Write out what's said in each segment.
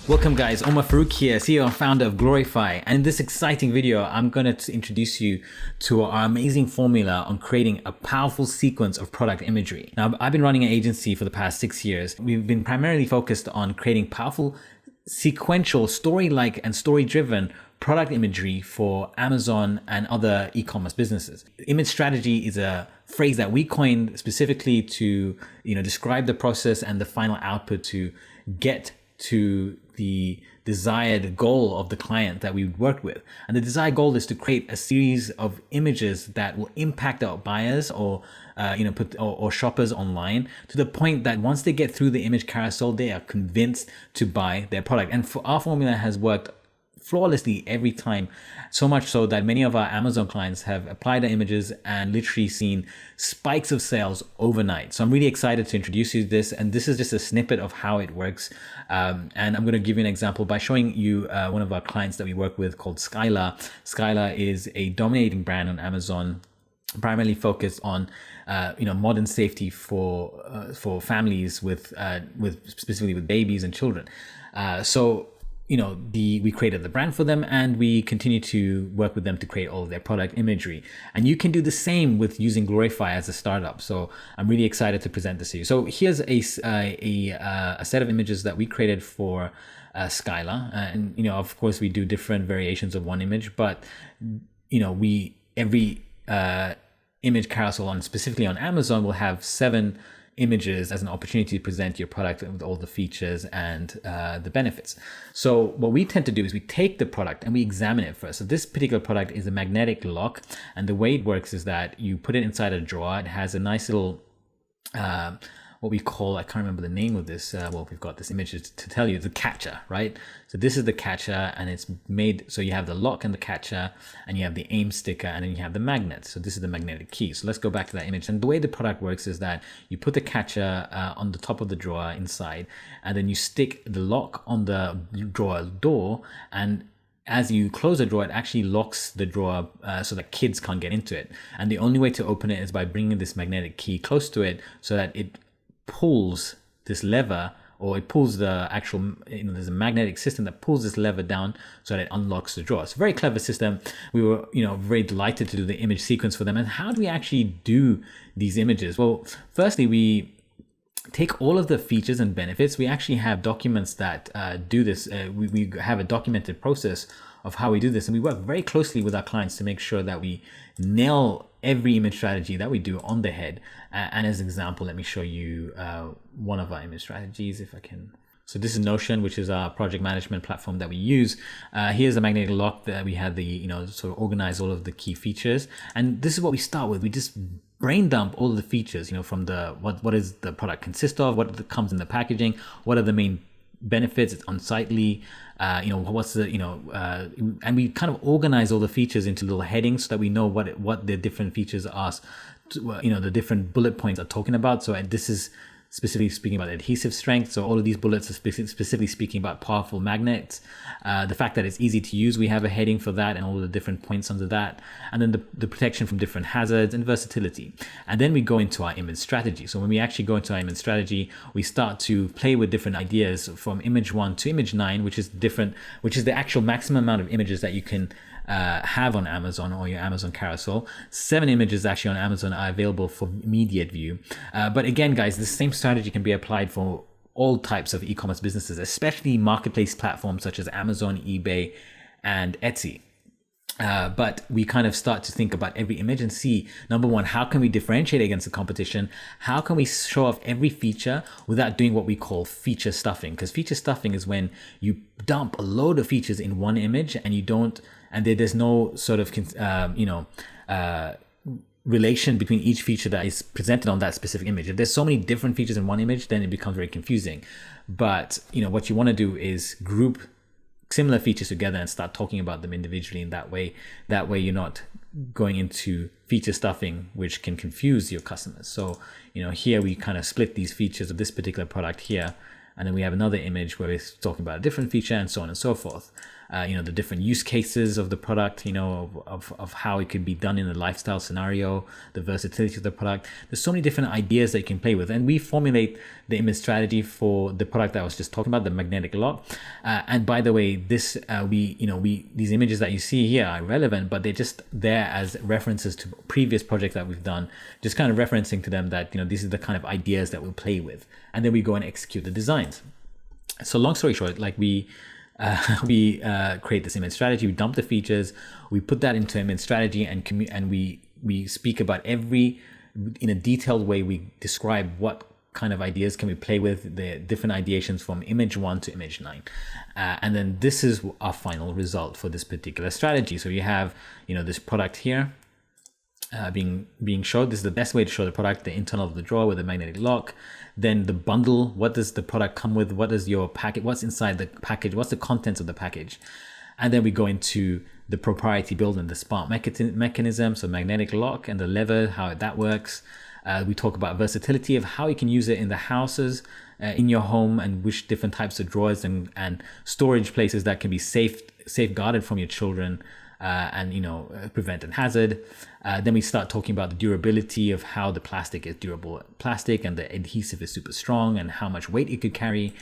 Welcome guys, Omar Farouk here, CEO and founder of Glorify. And in this exciting video, I'm going to introduce you to our amazing formula on creating a powerful sequence of product imagery. Now, I've been running an agency for the past 6 years. We've been primarily focused on creating powerful, sequential, story-like and story-driven product imagery for Amazon and other e-commerce businesses. Image strategy is a phrase that we coined specifically to, describe the process and the final output to get to the desired goal of the client that we worked with. And the desired goal is to create a series of images that will impact our buyers or shoppers online to the point that once they get through the image carousel, they are convinced to buy their product. And for our formula has worked flawlessly every time, so much so that many of our Amazon clients have applied the images and literally seen spikes of sales overnight. So I'm really excited to introduce you to this, and this is just a snippet of how it works. And I'm going to give you an example by showing you one of our clients that we work with called Skylar. Skylar is a dominating brand on Amazon, primarily focused on modern safety for families with specifically with babies and children. We created the brand for them, and we continue to work with them to create all of their product imagery. And you can do the same with using Glorify as a startup. So I'm really excited to present this to you. So here's a set of images that we created for Skylar. And, of course, we do different variations of one image, but, every image carousel specifically on Amazon will have 7 images as an opportunity to present your product with all the features and the benefits. So what we tend to do is we take the product and we examine it first. So this particular product is a magnetic lock, and the way it works is that you put it inside a drawer. It has a nice little what we call, I can't remember the name of this, we've got this image to tell you, the catcher, right? So this is the catcher, and it's made, so you have the lock and the catcher, and you have the aim sticker, and then you have the magnet. So this is the magnetic key. So let's go back to that image. And the way the product works is that you put the catcher on the top of the drawer inside, and then you stick the lock on the drawer door, and as you close the drawer, it actually locks the drawer so that kids can't get into it. And the only way to open it is by bringing this magnetic key close to it so that it pulls this lever, or it pulls the actual, there's a magnetic system that pulls this lever down so that it unlocks the drawer. It's a very clever system. We were, very delighted to do the image sequence for them. And how do we actually do these images? Well, firstly, we take all of the features and benefits. We actually have documents that do this. We have a documented process of how we do this, and we work very closely with our clients to make sure that we nail every image strategy that we do on the head. And as an example, let me show you one of our image strategies, if I can. So this is Notion, which is our project management platform that we use. Here's a magnetic lock that we had the, sort of organize all of the key features. And this is what we start with. We just brain dump all of the features, from the, what is the product consist of, what comes in the packaging, what are the main benefits, it's unsightly, what's the, and we kind of organize all the features into little headings so that we know what the different features are, the different bullet points are talking about. So this is specifically speaking about adhesive strength. So all of these bullets are specifically speaking about powerful magnets. The fact that it's easy to use, we have a heading for that and all the different points under that. And then the protection from different hazards and versatility. And then we go into our image strategy. So when we actually go into our image strategy, we start to play with different ideas from image 1 to image 9, which is the actual maximum amount of images that you can have on Amazon or your Amazon carousel. 7 images actually on Amazon are available for immediate view. But again, guys, the same strategy can be applied for all types of e-commerce businesses, especially marketplace platforms such as Amazon, eBay, and Etsy. But we kind of start to think about every image and see, number one, how can we differentiate against the competition? How can we show off every feature without doing what we call feature stuffing? Because feature stuffing is when you dump a load of features in one image and you don't, and there's no sort of, relation between each feature that is presented on that specific image. If there's so many different features in one image, then it becomes very confusing. But, what you want to do is group similar features together and start talking about them individually in that way. That way you're not going into feature stuffing, which can confuse your customers. So, here we kind of split these features of this particular product here, and then we have another image where we're talking about a different feature and so on and so forth. the different use cases of the product, of how it could be done in a lifestyle scenario, the versatility of the product. There's so many different ideas that you can play with. And we formulate the image strategy for the product that I was just talking about, the magnetic lock. And by the way, these images that you see here are relevant, but they're just there as references to previous projects that we've done, just kind of referencing to them that, these are the kind of ideas that we'll play with. And then we go and execute the designs. So long story short, like we create this image strategy, we dump the features, we put that into image strategy, and we speak about in a detailed way, we describe what kind of ideas can we play with, the different ideations from image 1 to image 9. And then this is our final result for this particular strategy. So you have, this product here being showed. This is the best way to show the product, the internal of the drawer with the magnetic lock. Then the bundle, what does the product come with? What is your package? What's inside the package? What's the contents of the package? And then we go into the proprietary build and the smart mechanism, so magnetic lock and the lever, how that works. We talk about versatility of how you can use it in the houses, in your home, and which different types of drawers and storage places that can be safeguarded from your children, and prevent a hazard. Then we start talking about the durability of how the plastic is durable plastic, and the adhesive is super strong, and how much weight it could carry.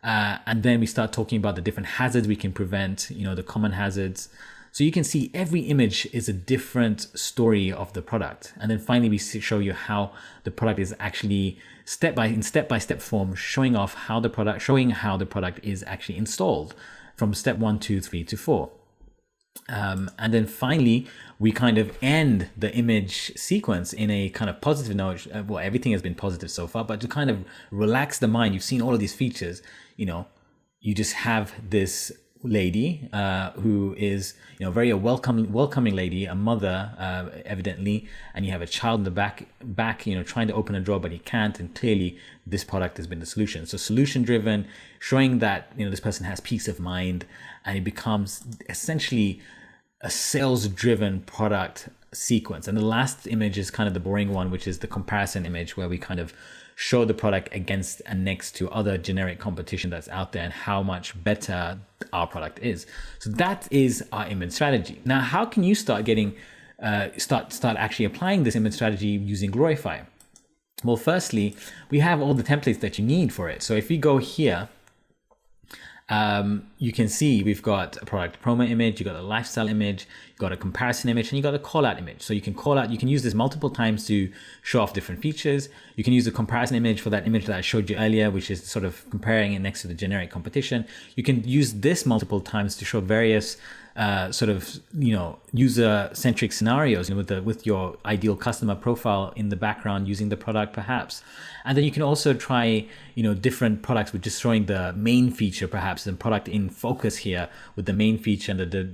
And then we start talking about the different hazards we can prevent, the common hazards. So you can see every image is a different story of the product. And then finally, we show you how the product is actually step-by-step form, showing how the product is actually installed from step 1, 2, 3 to 4. And then finally, we kind of end the image sequence in a kind of positive note. Well, everything has been positive so far, but to kind of relax the mind, you've seen all of these features, you just have this lady who is very welcoming lady, a mother evidently, and you have a child in the back trying to open a drawer but he can't, and clearly this product has been the solution. So solution driven, showing that this person has peace of mind, and it becomes essentially a sales driven product sequence. And the last image is kind of the boring one, which is the comparison image, where we kind of show the product against and next to other generic competition that's out there and how much better our product is. So that is our image strategy. Now, how can you start actually applying this image strategy using Glorify? Well, firstly, we have all the templates that you need for it. So if we go here, you can see we've got a product promo image, you got a lifestyle image, you got a comparison image, and you got a call out image. So you can use this multiple times to show off different features. You can use the comparison image for that image that I showed you earlier, which is sort of comparing it next to the generic competition. You can use this multiple times to show various user-centric scenarios with your ideal customer profile in the background using the product perhaps. And then you can also try different products with just showing the main feature perhaps, and product in focus here with the main feature and the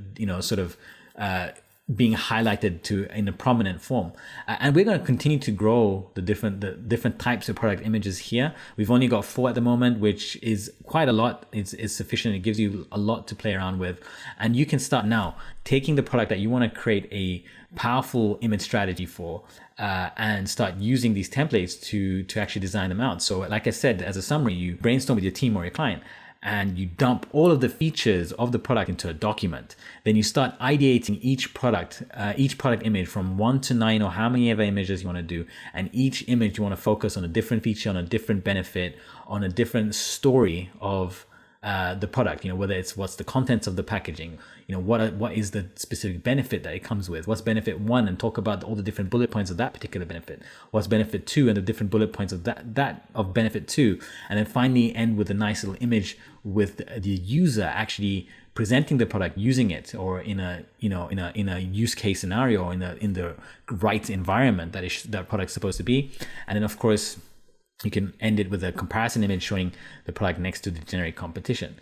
being highlighted in a prominent form. And we're going to continue to grow the different types of product images here. We've only got 4 at the moment, which is quite a lot. It's sufficient. It gives you a lot to play around with. And you can start now taking the product that you want to create a powerful image strategy for, and start using these templates to actually design them out. So like I said, as a summary, you brainstorm with your team or your client, and you dump all of the features of the product into a document. Then you start ideating each product image from 1 to 9, or how many ever images you want to do. And each image you want to focus on a different feature, on a different benefit, on a different story of the product, whether it's what's the contents of the packaging, what is the specific benefit that it comes with, what's benefit 1, and talk about all the different bullet points of that particular benefit, what's benefit 2 and the different bullet points of that of benefit 2, and then finally end with a nice little image with the user actually presenting the product, using it, or in a use case scenario, or in the right environment that product's supposed to be. And then of course you can end it with a comparison image showing the product next to the generic competition.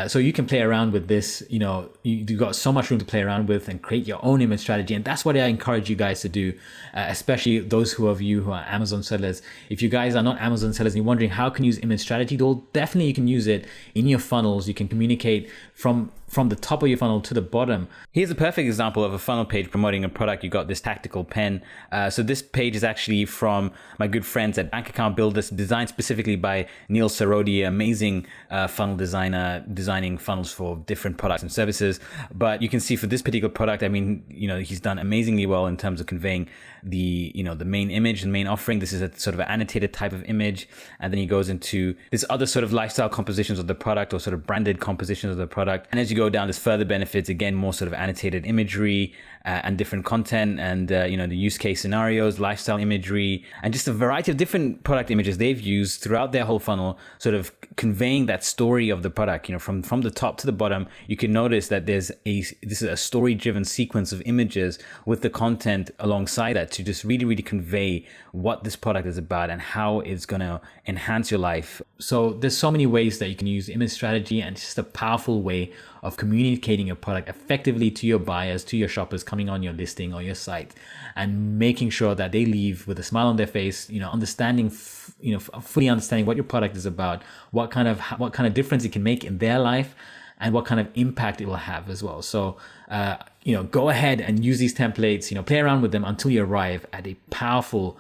So you can play around with this, you've got so much room to play around with and create your own image strategy. And that's what I encourage you guys to do, especially those of you who are Amazon sellers. If you guys are not Amazon sellers and you're wondering how can you use image strategy, well, definitely you can use it in your funnels. You can communicate from the top of your funnel to the bottom. Here's a perfect example of a funnel page promoting a product. You got this tactical pen. So this page is actually from my good friends at Bank Account Builders, designed specifically by Neil Sarodi, amazing funnel designer. designing funnels for different products and services. But you can see for this particular product, I mean, he's done amazingly well in terms of conveying the main image and main offering. This is a sort of an annotated type of image. And then he goes into this other sort of lifestyle compositions of the product, or sort of branded compositions of the product. And as you go down, there's further benefits, again, more sort of annotated imagery and different content, and the use case scenarios, lifestyle imagery, and just a variety of different product images they've used throughout their whole funnel, sort of conveying that story of the product. From the top to the bottom, you can notice that this is a story-driven sequence of images with the content alongside that, to just really, really convey what this product is about and how it's going to enhance your life. So there's so many ways that you can use image strategy, and it's just a powerful way of communicating your product effectively to your buyers, to your shoppers coming on your listing or your site, and making sure that they leave with a smile on their face, understanding, fully understanding what your product is about, what kind of difference it can make in their life, and what kind of impact it will have as well. So, go ahead and use these templates, play around with them until you arrive at a powerful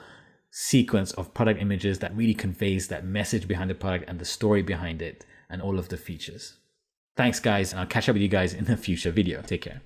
sequence of product images that really conveys that message behind the product and the story behind it and all of the features. Thanks, guys, and I'll catch up with you guys in a future video. Take care.